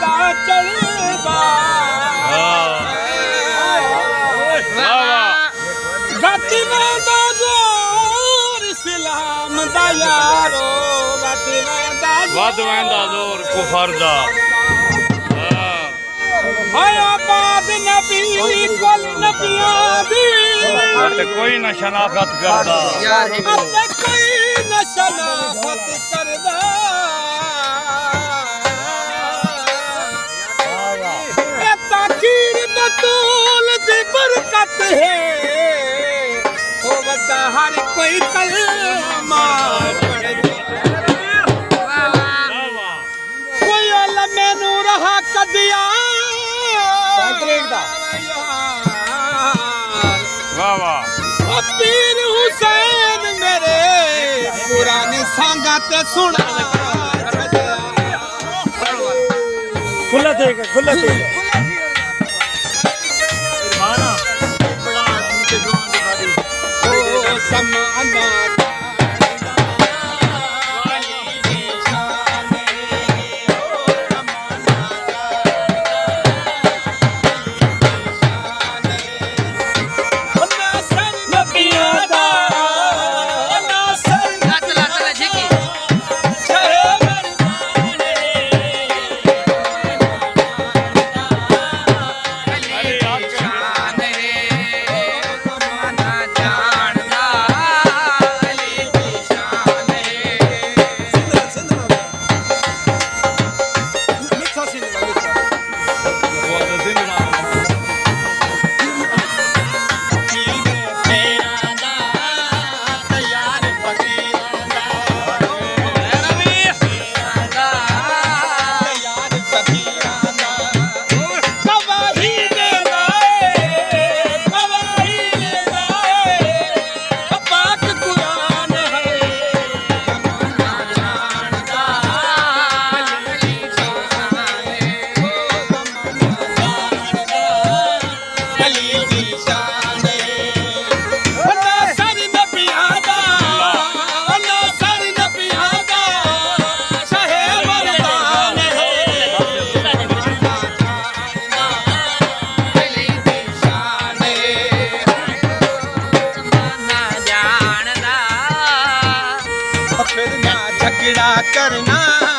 दा चलदा गति में दा जोर इस्लाम दा यारो गति में दा जोर कुफर दा आया बाद नबी कुल नबियां दी कोई न शनाख्त करदा कोई न शनाख्त करदा ए ताकीर बतूल दी बरकत है ओ वदा हर कोई कलमा कोई अल मैनू रहा कदिया पीर हुसैन मेरे पुरानी संगत सुना खुला देगा समाना झगड़ा करना